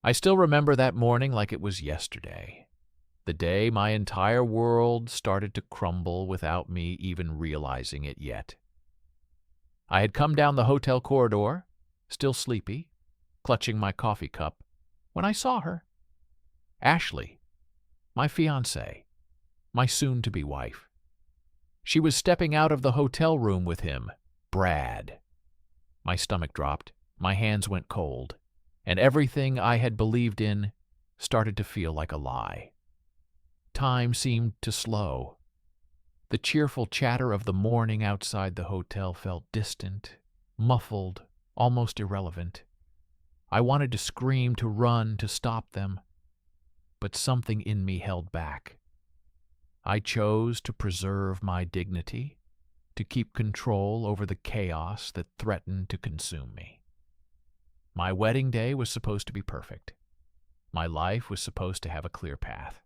I still remember that morning like it was yesterday, the day my entire world started to crumble without me even realizing it yet. I had come down the hotel corridor, still sleepy, clutching my coffee cup, when I saw her. Ashley, my fiancée, my soon-to-be wife. She was stepping out of the hotel room with him, Brad. My stomach dropped, my hands went cold, and everything I had believed in started to feel like a lie. Time seemed to slow. The cheerful chatter of the morning outside the hotel felt distant, muffled, almost irrelevant. I wanted to scream, to run, to stop them, but something in me held back. I chose to preserve my dignity, to keep control over the chaos that threatened to consume me. My wedding day was supposed to be perfect. My life was supposed to have a clear path.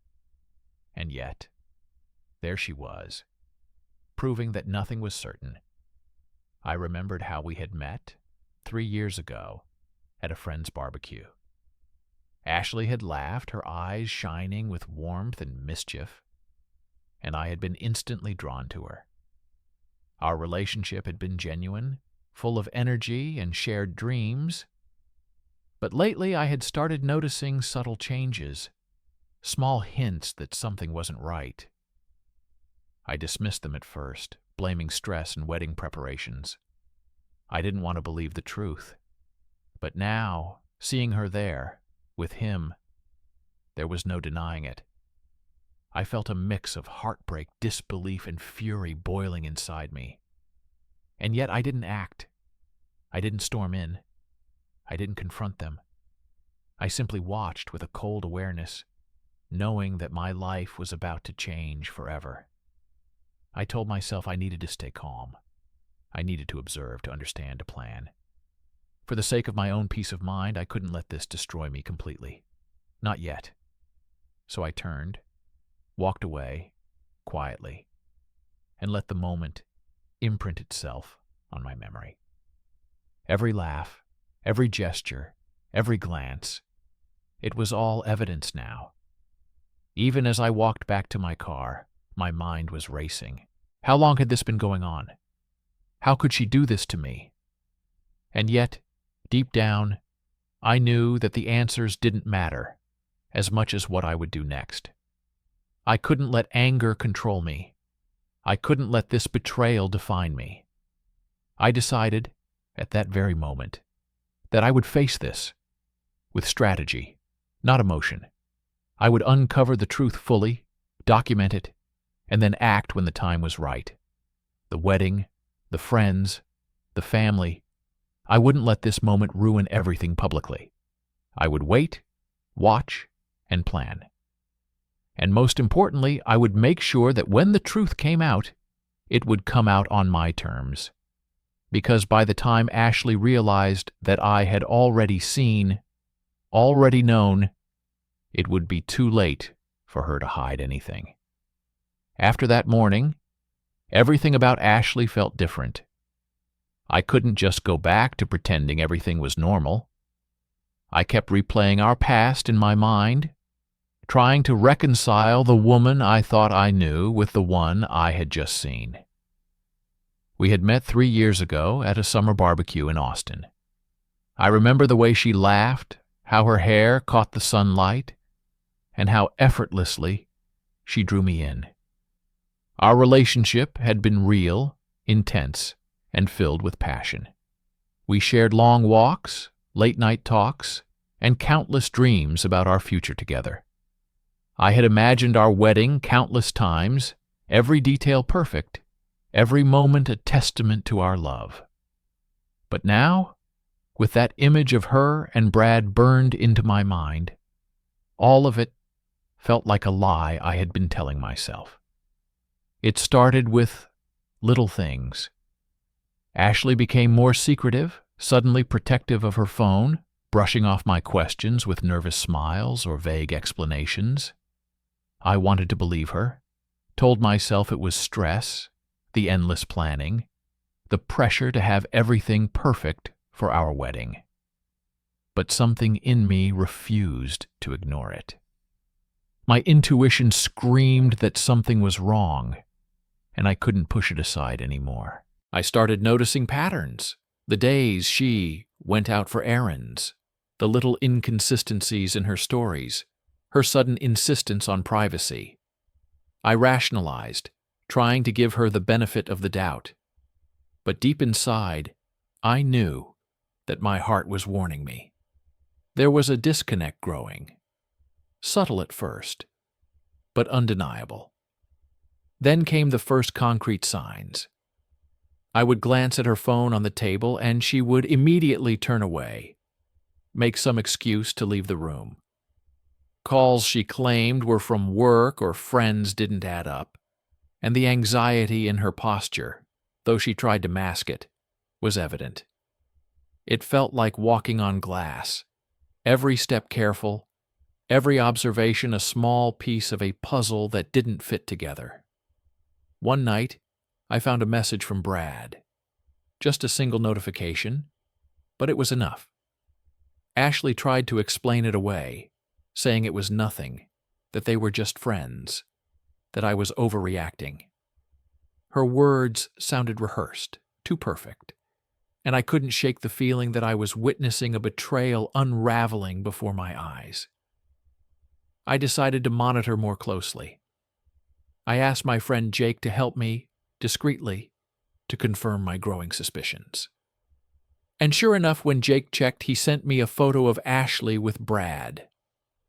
And yet, there she was, proving that nothing was certain. I remembered how we had met 3 years ago at a friend's barbecue. Ashley had laughed, her eyes shining with warmth and mischief, and I had been instantly drawn to her. Our relationship had been genuine, full of energy and shared dreams, but lately I had started noticing subtle changes, small hints that something wasn't right. I dismissed them at first, blaming stress and wedding preparations. I didn't want to believe the truth. But now, seeing her there, with him, there was no denying it. I felt a mix of heartbreak, disbelief, and fury boiling inside me. And yet I didn't act. I didn't storm in. I didn't confront them. I simply watched with a cold awareness, knowing that my life was about to change forever. I told myself I needed to stay calm. I needed to observe, to understand, to plan. For the sake of my own peace of mind, I couldn't let this destroy me completely. Not yet. So I turned, walked away, quietly, and let the moment imprint itself on my memory. Every laugh, every gesture, every glance, it was all evidence now. Even as I walked back to my car, my mind was racing. How long had this been going on? How could she do this to me? And yet, deep down, I knew that the answers didn't matter as much as what I would do next. I couldn't let anger control me. I couldn't let this betrayal define me. I decided, at that very moment, that I would face this with strategy, not emotion. I would uncover the truth fully, document it, and then act when the time was right. The wedding, the friends, the family. I wouldn't let this moment ruin everything publicly. I would wait, watch, and plan. And most importantly, I would make sure that when the truth came out, it would come out on my terms. Because by the time Ashley realized that I had already seen, already known, it would be too late for her to hide anything. After that morning, everything about Ashley felt different. I couldn't just go back to pretending everything was normal. I kept replaying our past in my mind, trying to reconcile the woman I thought I knew with the one I had just seen. We had met 3 years ago at a summer barbecue in Austin. I remember the way she laughed, how her hair caught the sunlight, and how effortlessly she drew me in. Our relationship had been real, intense, and filled with passion. We shared long walks, late-night talks, and countless dreams about our future together. I had imagined our wedding countless times, every detail perfect, every moment a testament to our love. But now, with that image of her and Brad burned into my mind, all of it felt like a lie I had been telling myself. It started with little things. Ashley became more secretive, suddenly protective of her phone, brushing off my questions with nervous smiles or vague explanations. I wanted to believe her, told myself it was stress, the endless planning, the pressure to have everything perfect for our wedding. but something in me refused to ignore it. My intuition screamed that something was wrong, and I couldn't push it aside anymore. I started noticing patterns. The days she went out for errands, the little inconsistencies in her stories, her sudden insistence on privacy. I rationalized, trying to give her the benefit of the doubt. But deep inside, I knew that my heart was warning me. There was a disconnect growing, subtle at first, but undeniable. Then came the first concrete signs. I would glance at her phone on the table and she would immediately turn away, make some excuse to leave the room. Calls she claimed were from work or friends didn't add up, and the anxiety in her posture, though she tried to mask it, was evident. It felt like walking on glass, every step careful, every observation a small piece of a puzzle that didn't fit together. One night, I found a message from Brad. Just a single notification, but it was enough. Ashley tried to explain it away, saying it was nothing, that they were just friends, that I was overreacting. Her words sounded rehearsed, too perfect, and I couldn't shake the feeling that I was witnessing a betrayal unraveling before my eyes. I decided to monitor more closely. I asked my friend Jake to help me, discreetly, to confirm my growing suspicions. And sure enough, when Jake checked, he sent me a photo of Ashley with Brad,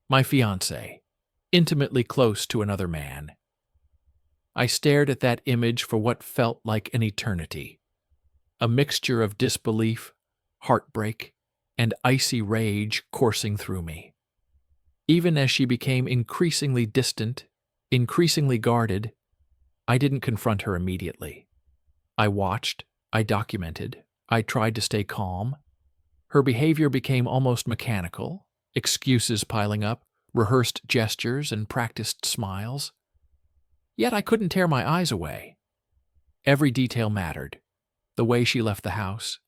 my fiancé, intimately close to another man. I stared at that image for what felt like an eternity, a mixture of disbelief, heartbreak, and icy rage coursing through me. Even as she became increasingly distant, increasingly guarded, I didn't confront her immediately. I watched, I documented, I tried to stay calm. Her behavior became almost mechanical, excuses piling up, rehearsed gestures, and practiced smiles. Yet I couldn't tear my eyes away. Every detail mattered. The way she left the house,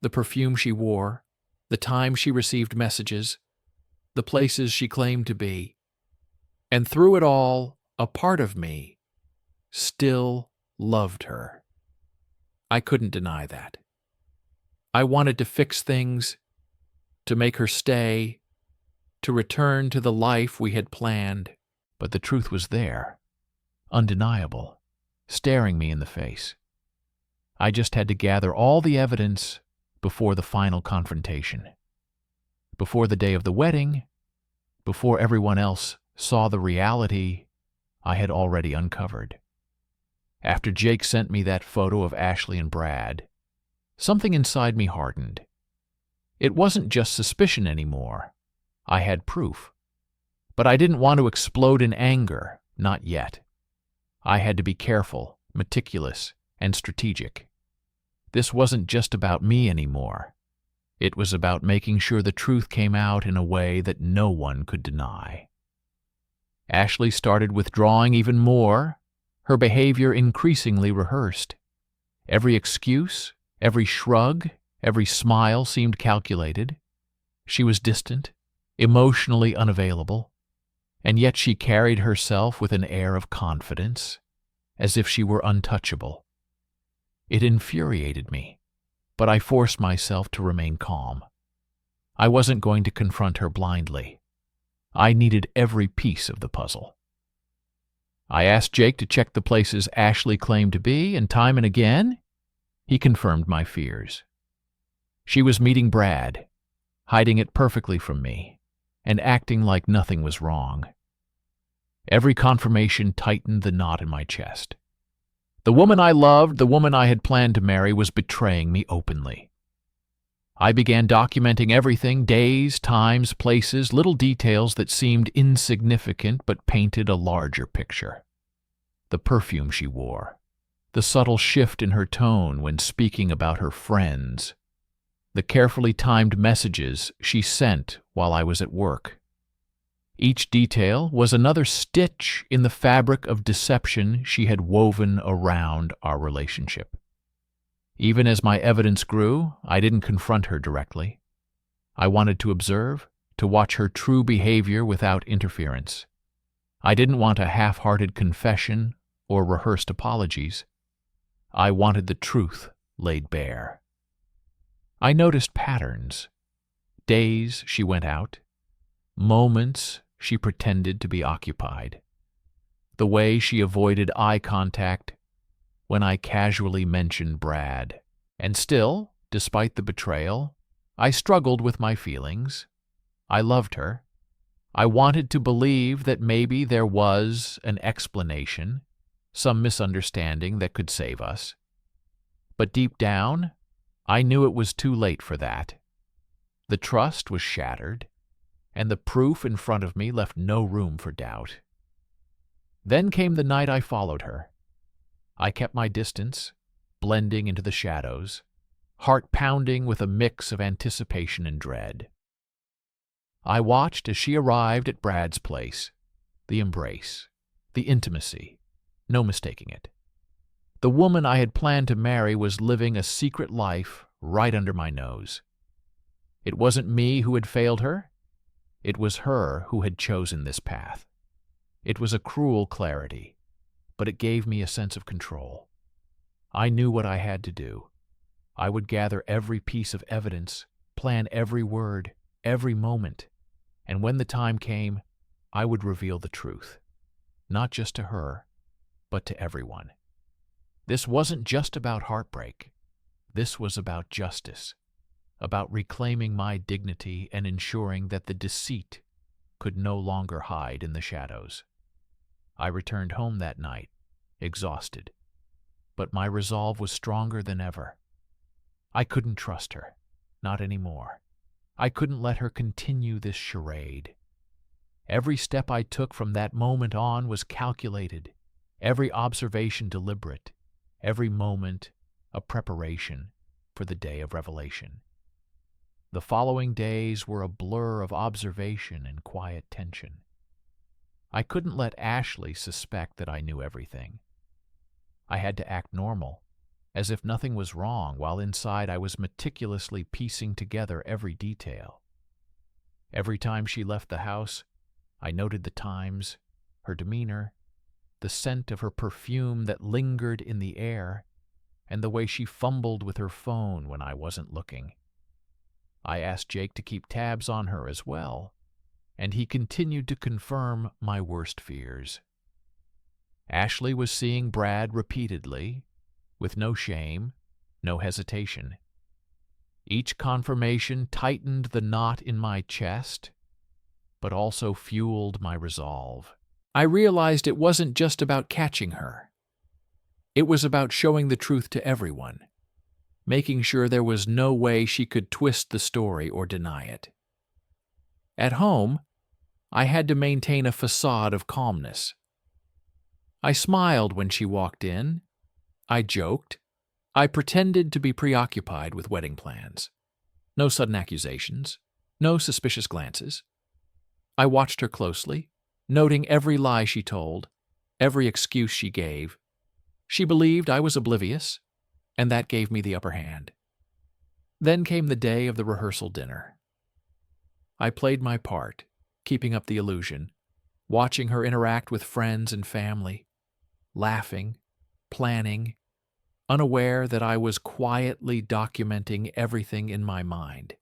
the perfume she wore, the time she received messages, the places she claimed to be. And through it all, a part of me still loved her. I couldn't deny that. I wanted to fix things, to make her stay, to return to the life we had planned. But the truth was there, undeniable, staring me in the face. I just had to gather all the evidence before the final confrontation. Before the day of the wedding, before everyone else saw the reality I had already uncovered. After Jake sent me that photo of Ashley and Brad, something inside me hardened. It wasn't just suspicion anymore. I had proof. But I didn't want to explode in anger, not yet. I had to be careful, meticulous, and strategic. This wasn't just about me anymore. It was about making sure the truth came out in a way that no one could deny. Ashley started withdrawing even more, her behavior increasingly rehearsed. Every excuse, every shrug, every smile seemed calculated. She was distant, emotionally unavailable, and yet she carried herself with an air of confidence, as if she were untouchable. It infuriated me, but I forced myself to remain calm. I wasn't going to confront her blindly. I needed every piece of the puzzle. I asked Jake to check the places Ashley claimed to be, and time and again, he confirmed my fears. She was meeting Brad, hiding it perfectly from me, and acting like nothing was wrong. Every confirmation tightened the knot in my chest. The woman I loved, the woman I had planned to marry, was betraying me openly. I began documenting everything, days, times, places, little details that seemed insignificant but painted a larger picture. The perfume she wore, the subtle shift in her tone when speaking about her friends, the carefully timed messages she sent while I was at work. Each detail was another stitch in the fabric of deception she had woven around our relationship. Even as my evidence grew, I didn't confront her directly. I wanted to observe, to watch her true behavior without interference. I didn't want a half-hearted confession or rehearsed apologies. I wanted the truth laid bare. I noticed patterns. Days she went out. Moments she pretended to be occupied. The way she avoided eye contact when I casually mentioned Brad. And still, despite the betrayal, I struggled with my feelings. I loved her. I wanted to believe that maybe there was an explanation, some misunderstanding that could save us. But deep down, I knew it was too late for that. The trust was shattered, and the proof in front of me left no room for doubt. Then came the night I followed her. I kept my distance, blending into the shadows, heart pounding with a mix of anticipation and dread. I watched as she arrived at Brad's place. The embrace, the intimacy, no mistaking it. The woman I had planned to marry was living a secret life right under my nose. It wasn't me who had failed her. It was her who had chosen this path. It was a cruel clarity, but it gave me a sense of control. I knew what I had to do. I would gather every piece of evidence, plan every word, every moment, and when the time came, I would reveal the truth, not just to her, but to everyone. This wasn't just about heartbreak. This was about justice, about reclaiming my dignity and ensuring that the deceit could no longer hide in the shadows. I returned home that night, exhausted, but my resolve was stronger than ever. I couldn't trust her, not anymore. I couldn't let her continue this charade. Every step I took from that moment on was calculated, every observation deliberate, every moment a preparation for the day of revelation. The following days were a blur of observation and quiet tension. I couldn't let Ashley suspect that I knew everything. I had to act normal, as if nothing was wrong, while inside I was meticulously piecing together every detail. Every time she left the house, I noted the times, her demeanor, the scent of her perfume that lingered in the air, and the way she fumbled with her phone when I wasn't looking. I asked Jake to keep tabs on her as well, and he continued to confirm my worst fears. Ashley was seeing Brad repeatedly, with no shame, no hesitation. Each confirmation tightened the knot in my chest, but also fueled my resolve. I realized it wasn't just about catching her. It was about showing the truth to everyone, making sure there was no way she could twist the story or deny it. At home, I had to maintain a facade of calmness. I smiled when she walked in. I joked. I pretended to be preoccupied with wedding plans. No sudden accusations. No suspicious glances. I watched her closely, noting every lie she told, every excuse she gave. She believed I was oblivious, and that gave me the upper hand. Then came the day of the rehearsal dinner. I played my part, keeping up the illusion, watching her interact with friends and family, laughing, planning, unaware that I was quietly documenting everything in my mind.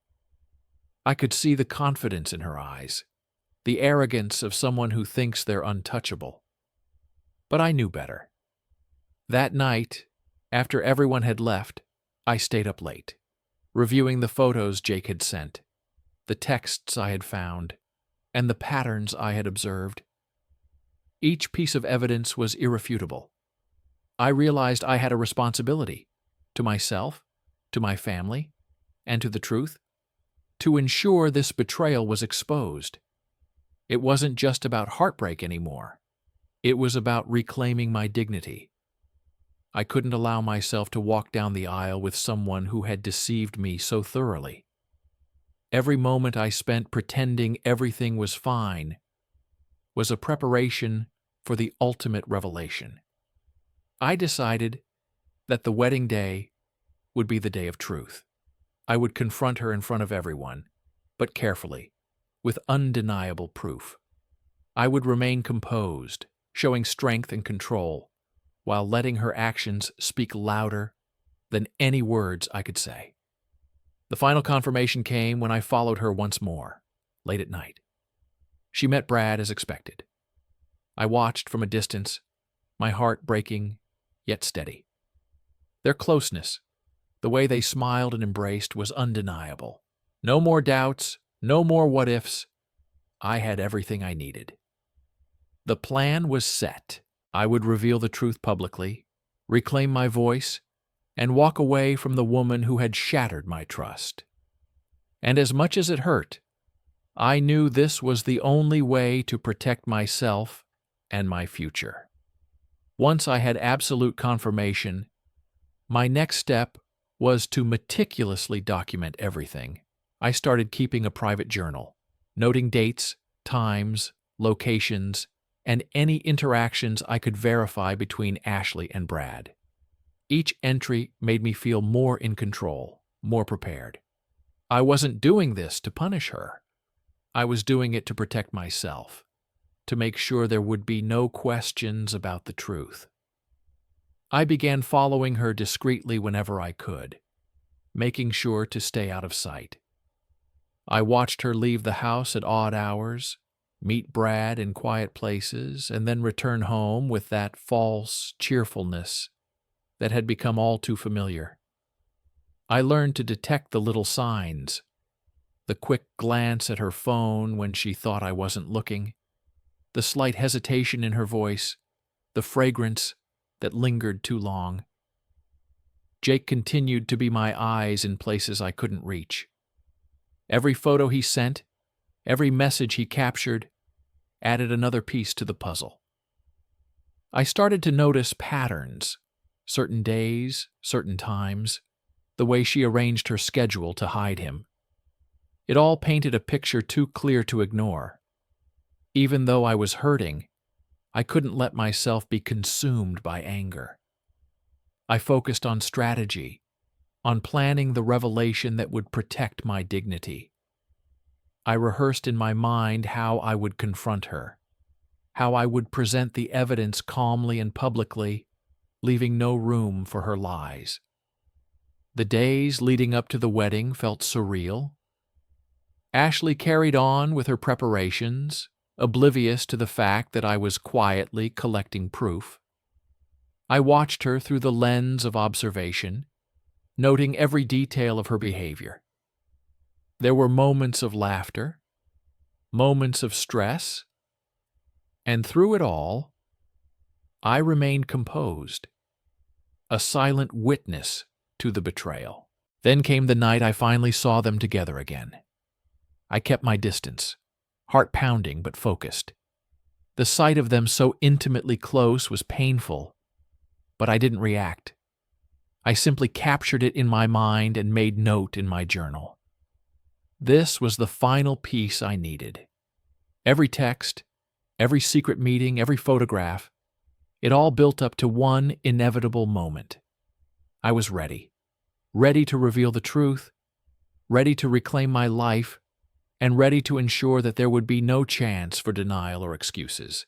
I could see the confidence in her eyes, the arrogance of someone who thinks they're untouchable. But I knew better. That night, after everyone had left, I stayed up late, reviewing the photos Jake had sent, the texts I had found, and the patterns I had observed. Each piece of evidence was irrefutable. I realized I had a responsibility, to myself, to my family, and to the truth, to ensure this betrayal was exposed. It wasn't just about heartbreak anymore. It was about reclaiming my dignity. I couldn't allow myself to walk down the aisle with someone who had deceived me so thoroughly. Every moment I spent pretending everything was fine was a preparation for the ultimate revelation. I decided that the wedding day would be the day of truth. I would confront her in front of everyone, but carefully, with undeniable proof. I would remain composed, showing strength and control, while letting her actions speak louder than any words I could say. The final confirmation came when I followed her once more, late at night. She met Brad as expected. I watched from a distance, my heart breaking, yet steady. Their closeness, the way they smiled and embraced, was undeniable. No more doubts, no more what-ifs. I had everything I needed. The plan was set. I would reveal the truth publicly, reclaim my voice, and walk away from the woman who had shattered my trust. And as much as it hurt, I knew this was the only way to protect myself and my future. Once I had absolute confirmation, my next step was to meticulously document everything. I started keeping a private journal, noting dates, times, locations, and any interactions I could verify between Ashley and Brad. Each entry made me feel more in control, more prepared. I wasn't doing this to punish her. I was doing it to protect myself, to make sure there would be no questions about the truth. I began following her discreetly whenever I could, making sure to stay out of sight. I watched her leave the house at odd hours, meet Brad in quiet places, and then return home with that false cheerfulness that had become all too familiar. I learned to detect the little signs, the quick glance at her phone when she thought I wasn't looking, the slight hesitation in her voice, the fragrance that lingered too long. Jake continued to be my eyes in places I couldn't reach. Every photo he sent, every message he captured, added another piece to the puzzle. I started to notice patterns, certain days, certain times, the way she arranged her schedule to hide him. It all painted a picture too clear to ignore. Even though I was hurting, I couldn't let myself be consumed by anger. I focused on strategy, on planning the revelation that would protect my dignity. I rehearsed in my mind how I would confront her, how I would present the evidence calmly and publicly, leaving no room for her lies. The days leading up to the wedding felt surreal. Ashley carried on with her preparations, oblivious to the fact that I was quietly collecting proof. I watched her through the lens of observation, noting every detail of her behavior. There were moments of laughter, moments of stress, and through it all, I remained composed, a silent witness to the betrayal. Then came the night I finally saw them together again. I kept my distance, heart pounding but focused. The sight of them so intimately close was painful, but I didn't react. I simply captured it in my mind and made note in my journal. This was the final piece I needed. Every text, every secret meeting, every photograph, it all built up to one inevitable moment. I was ready to reveal the truth, ready to reclaim my life, and ready to ensure that there would be no chance for denial or excuses.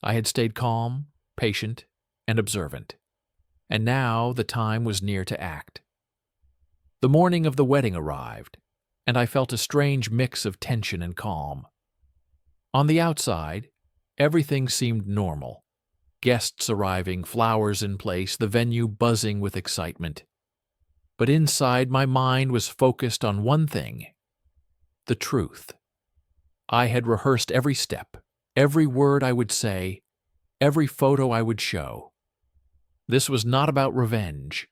I had stayed calm, patient, and observant, and now the time was near to act. The morning of the wedding arrived, and I felt a strange mix of tension and calm. On the outside, everything seemed normal. Guests arriving, flowers in place, the venue buzzing with excitement. But inside, my mind was focused on one thing: the truth. I had rehearsed every step, every word I would say, every photo I would show. This was not about revenge.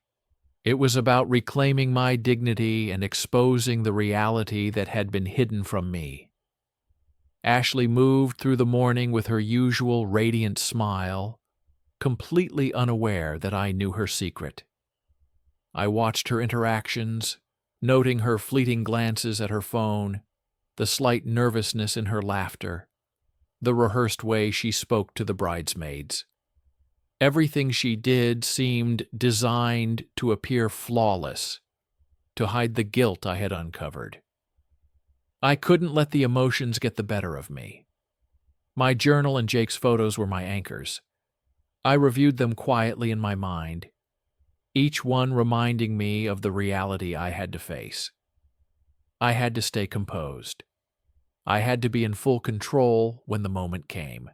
It was about reclaiming my dignity and exposing the reality that had been hidden from me. Ashley moved through the morning with her usual radiant smile, completely unaware that I knew her secret. I watched her interactions, noting her fleeting glances at her phone, the slight nervousness in her laughter, the rehearsed way she spoke to the bridesmaids. Everything she did seemed designed to appear flawless, to hide the guilt I had uncovered. I couldn't let the emotions get the better of me. My journal and Jake's photos were my anchors. I reviewed them quietly in my mind, each one reminding me of the reality I had to face. I had to stay composed. I had to be in full control when the moment came.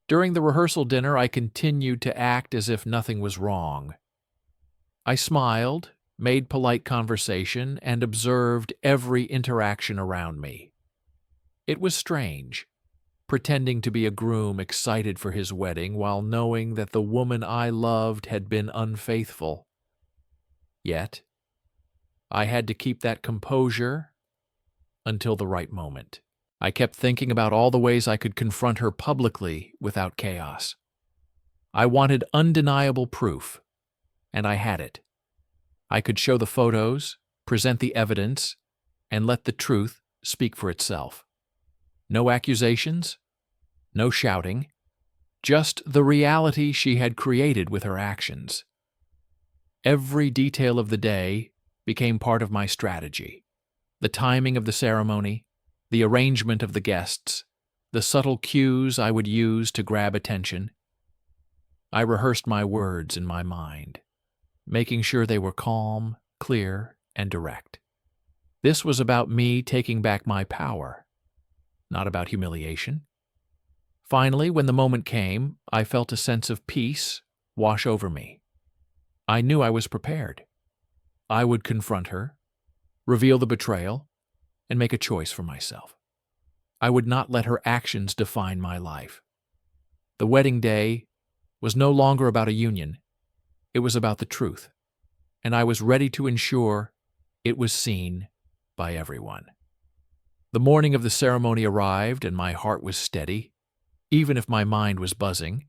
During the rehearsal dinner, I continued to act as if nothing was wrong. I smiled, made polite conversation, and observed every interaction around me. It was strange, pretending to be a groom excited for his wedding while knowing that the woman I loved had been unfaithful. Yet, I had to keep that composure until the right moment. I kept thinking about all the ways I could confront her publicly without chaos. I wanted undeniable proof, and I had it. I could show the photos, present the evidence, and let the truth speak for itself. No accusations, no shouting, just the reality she had created with her actions. Every detail of the day became part of my strategy. The timing of the ceremony, the arrangement of the guests, the subtle cues I would use to grab attention. I rehearsed my words in my mind, making sure they were calm, clear, and direct. This was about me taking back my power, not about humiliation. Finally, when the moment came, I felt a sense of peace wash over me. I knew I was prepared. I would confront her, reveal the betrayal, and make a choice for myself. I would not let her actions define my life. The wedding day was no longer about a union. It was about the truth, and I was ready to ensure it was seen by everyone. The morning of the ceremony arrived, and my heart was steady, even if my mind was buzzing.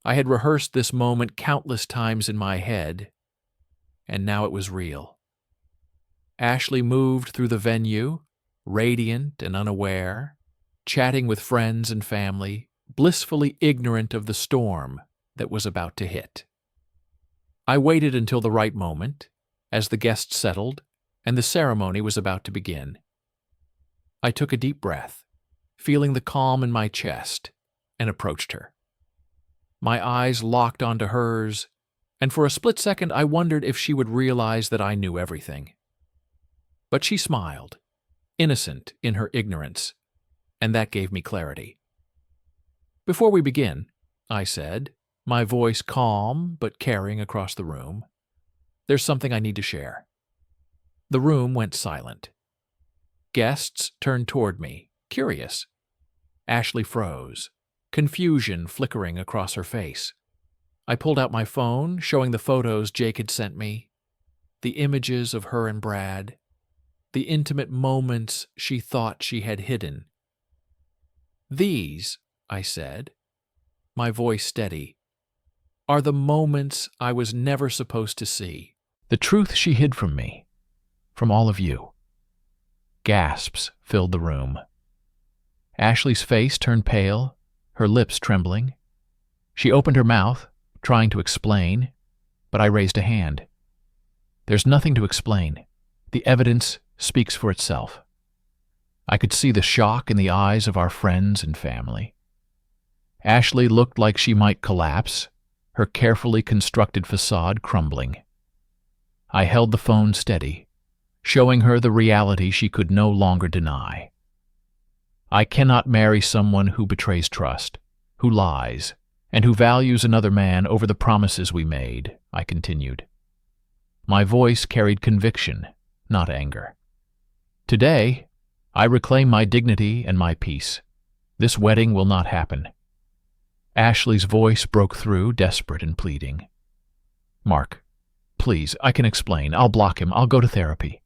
I had rehearsed this moment countless times in my head, and now it was real. Ashley moved through the venue, radiant and unaware, chatting with friends and family, blissfully ignorant of the storm that was about to hit. I waited until the right moment, as the guests settled and the ceremony was about to begin. I took a deep breath, feeling the calm in my chest, and approached her. My eyes locked onto hers, and for a split second I wondered if she would realize that I knew everything. But she smiled, innocent in her ignorance, and that gave me clarity. "Before we begin," I said, my voice calm but caring across the room, "there's something I need to share." The room went silent. Guests turned toward me, curious. Ashley froze, confusion flickering across her face. I pulled out my phone, showing the photos Jake had sent me, the images of her and Brad, the intimate moments she thought she had hidden. "These," I said, my voice steady, "are the moments I was never supposed to see. The truth she hid from me, from all of you." Gasps filled the room. Ashley's face turned pale, her lips trembling. She opened her mouth, trying to explain, but I raised a hand. "There's nothing to explain. The evidence speaks for itself." I could see the shock in the eyes of our friends and family. Ashley looked like she might collapse, her carefully constructed facade crumbling. I held the phone steady, showing her the reality she could no longer deny. "I cannot marry someone who betrays trust, who lies, and who values another man over the promises we made," I continued. My voice carried conviction, not anger. "Today, I reclaim my dignity and my peace. This wedding will not happen." Ashley's voice broke through, desperate and pleading. "Mark, please, I can explain. I'll block him. I'll go to therapy."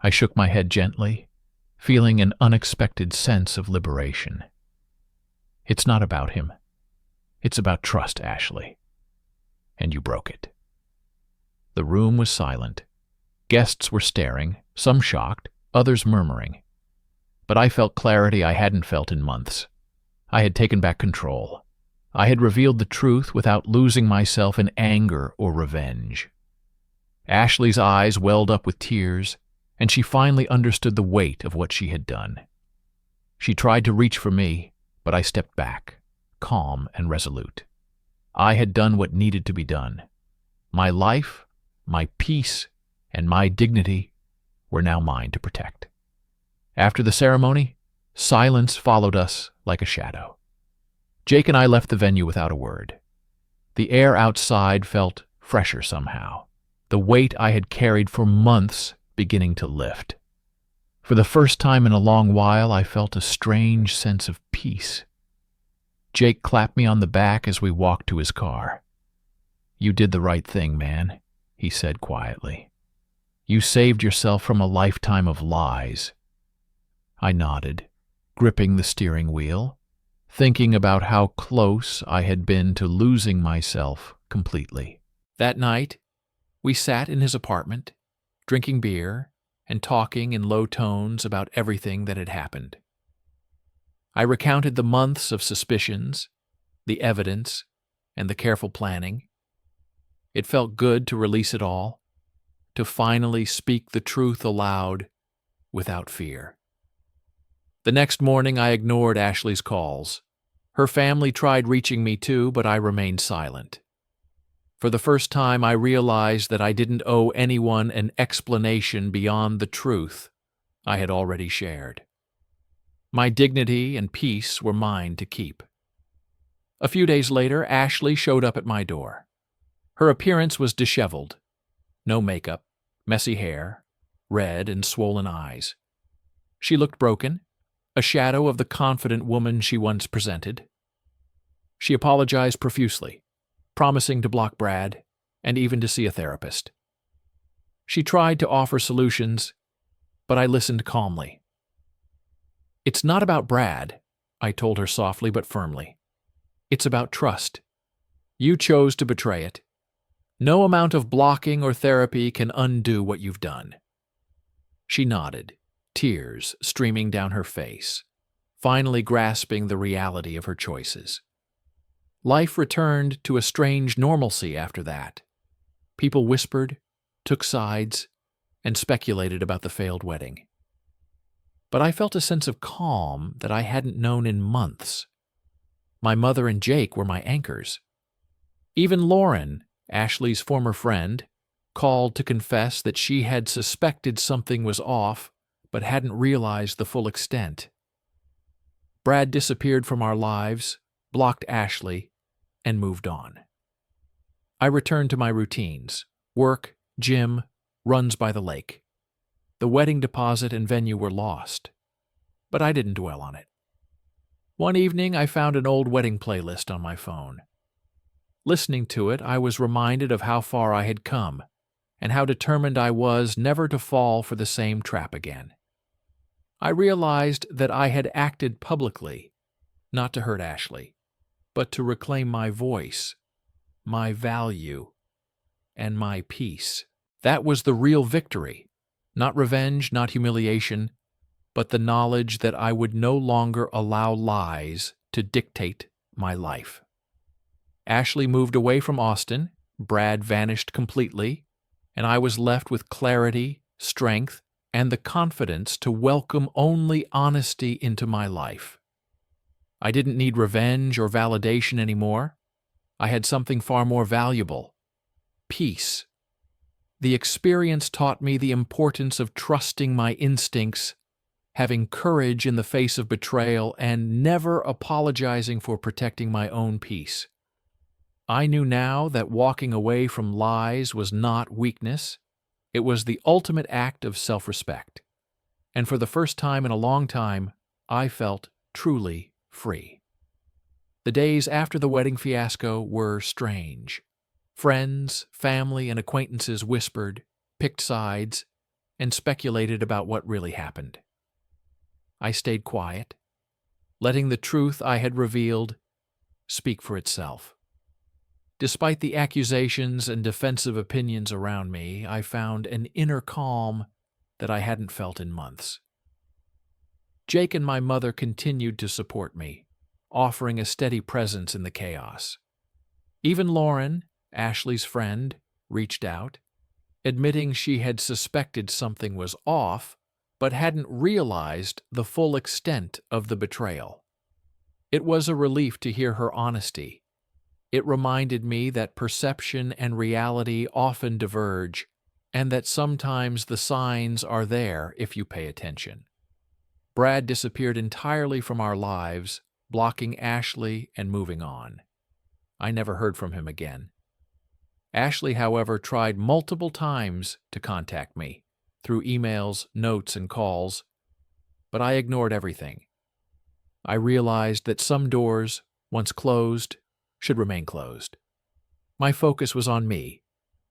I shook my head gently, feeling an unexpected sense of liberation. "It's not about him. It's about trust, Ashley. And you broke it." The room was silent. Guests were staring, some shocked, others murmuring. But I felt clarity I hadn't felt in months. I had taken back control. I had revealed the truth without losing myself in anger or revenge. Ashley's eyes welled up with tears, and she finally understood the weight of what she had done. She tried to reach for me, but I stepped back, calm and resolute. I had done what needed to be done. My life, my peace, and my dignity were now mine to protect. After the ceremony, silence followed us like a shadow. Jake and I left the venue without a word. The air outside felt fresher somehow, the weight I had carried for months beginning to lift. For the first time in a long while, I felt a strange sense of peace. Jake clapped me on the back as we walked to his car. "You did the right thing, man," he said quietly. "You saved yourself from a lifetime of lies." I nodded, gripping the steering wheel, thinking about how close I had been to losing myself completely. That night, we sat in his apartment, drinking beer and talking in low tones about everything that had happened. I recounted the months of suspicions, the evidence, and the careful planning. It felt good to release it all, to finally speak the truth aloud without fear. The next morning, I ignored Ashley's calls. Her family tried reaching me too, but I remained silent. For the first time, I realized that I didn't owe anyone an explanation beyond the truth I had already shared. My dignity and peace were mine to keep. A few days later, Ashley showed up at my door. Her appearance was disheveled. No makeup, messy hair, red and swollen eyes. She looked broken, a shadow of the confident woman she once presented. She apologized profusely, promising to block Brad and even to see a therapist. She tried to offer solutions, but I listened calmly. "It's not about Brad," I told her softly but firmly. "It's about trust. You chose to betray it. No amount of blocking or therapy can undo what you've done." She nodded, tears streaming down her face, finally grasping the reality of her choices. Life returned to a strange normalcy after that. People whispered, took sides, and speculated about the failed wedding. But I felt a sense of calm that I hadn't known in months. My mother and Jake were my anchors. Even Lauren, Ashley's former friend, called to confess that she had suspected something was off but hadn't realized the full extent. Brad disappeared from our lives, blocked Ashley, and moved on. I returned to my routines: work, gym, runs by the lake. The wedding deposit and venue were lost, but I didn't dwell on it. One evening, I found an old wedding playlist on my phone. Listening to it, I was reminded of how far I had come and how determined I was never to fall for the same trap again. I realized that I had acted publicly, not to hurt Ashley, but to reclaim my voice, my value, and my peace. That was the real victory, not revenge, not humiliation, but the knowledge that I would no longer allow lies to dictate my life. Ashley moved away from Austin, Brad vanished completely, and I was left with clarity, strength, and the confidence to welcome only honesty into my life. I didn't need revenge or validation anymore. I had something far more valuable: peace. The experience taught me the importance of trusting my instincts, having courage in the face of betrayal, and never apologizing for protecting my own peace. I knew now that walking away from lies was not weakness. It was the ultimate act of self-respect. And for the first time in a long time, I felt truly free. The days after the wedding fiasco were strange. Friends, family, and acquaintances whispered, picked sides, and speculated about what really happened. I stayed quiet, letting the truth I had revealed speak for itself. Despite the accusations and defensive opinions around me, I found an inner calm that I hadn't felt in months. Jake and my mother continued to support me, offering a steady presence in the chaos. Even Lauren, Ashley's friend, reached out, admitting she had suspected something was off, but hadn't realized the full extent of the betrayal. It was a relief to hear her honesty. It reminded me that perception and reality often diverge, and that sometimes the signs are there if you pay attention. Brad disappeared entirely from our lives, blocking Ashley and moving on. I never heard from him again. Ashley, however, tried multiple times to contact me, through emails, notes, and calls, but I ignored everything. I realized that some doors, once closed, should remain closed. My focus was on me,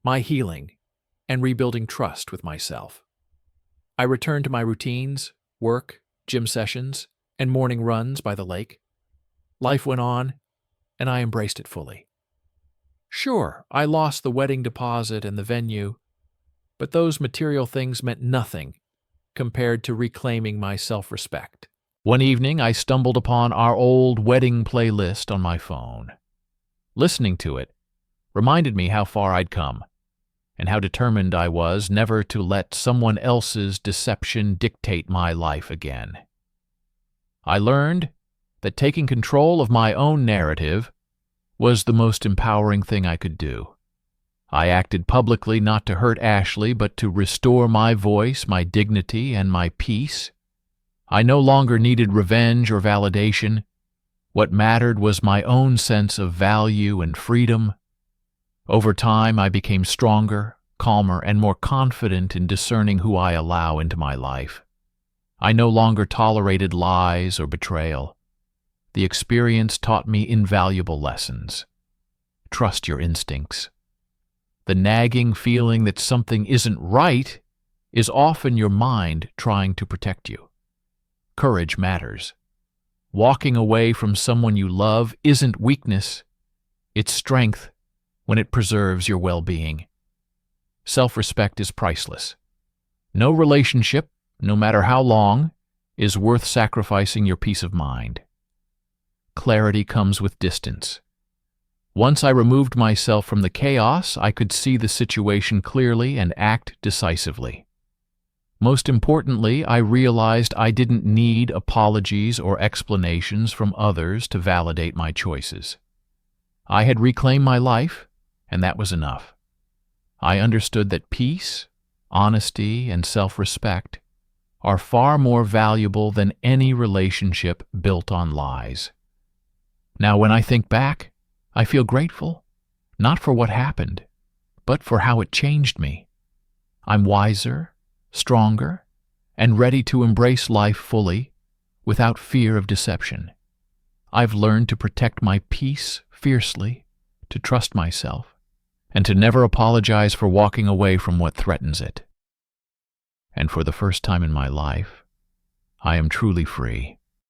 my healing, and rebuilding trust with myself. I returned to my routines, work, gym sessions, and morning runs by the lake. Life went on, and I embraced it fully. Sure, I lost the wedding deposit and the venue, but those material things meant nothing compared to reclaiming my self-respect. One evening, I stumbled upon our old wedding playlist on my phone. Listening to it reminded me how far I'd come, and how determined I was never to let someone else's deception dictate my life again. I learned that taking control of my own narrative was the most empowering thing I could do. I acted publicly not to hurt Ashley, but to restore my voice, my dignity, and my peace. I no longer needed revenge or validation. What mattered was my own sense of value and freedom. Over time, I became stronger, calmer, and more confident in discerning who I allow into my life. I no longer tolerated lies or betrayal. The experience taught me invaluable lessons. Trust your instincts. The nagging feeling that something isn't right is often your mind trying to protect you. Courage matters. Walking away from someone you love isn't weakness. It's strength when it preserves your well-being. Self-respect is priceless. No relationship, no matter how long, is worth sacrificing your peace of mind. Clarity comes with distance. Once I removed myself from the chaos, I could see the situation clearly and act decisively. Most importantly, I realized I didn't need apologies or explanations from others to validate my choices. I had reclaimed my life, and that was enough. I understood that peace, honesty, and self-respect are far more valuable than any relationship built on lies. Now, when I think back, I feel grateful, not for what happened, but for how it changed me. I'm wiser, stronger, and ready to embrace life fully, without fear of deception. I've learned to protect my peace fiercely, to trust myself, and to never apologize for walking away from what threatens it. And for the first time in my life, I am truly free.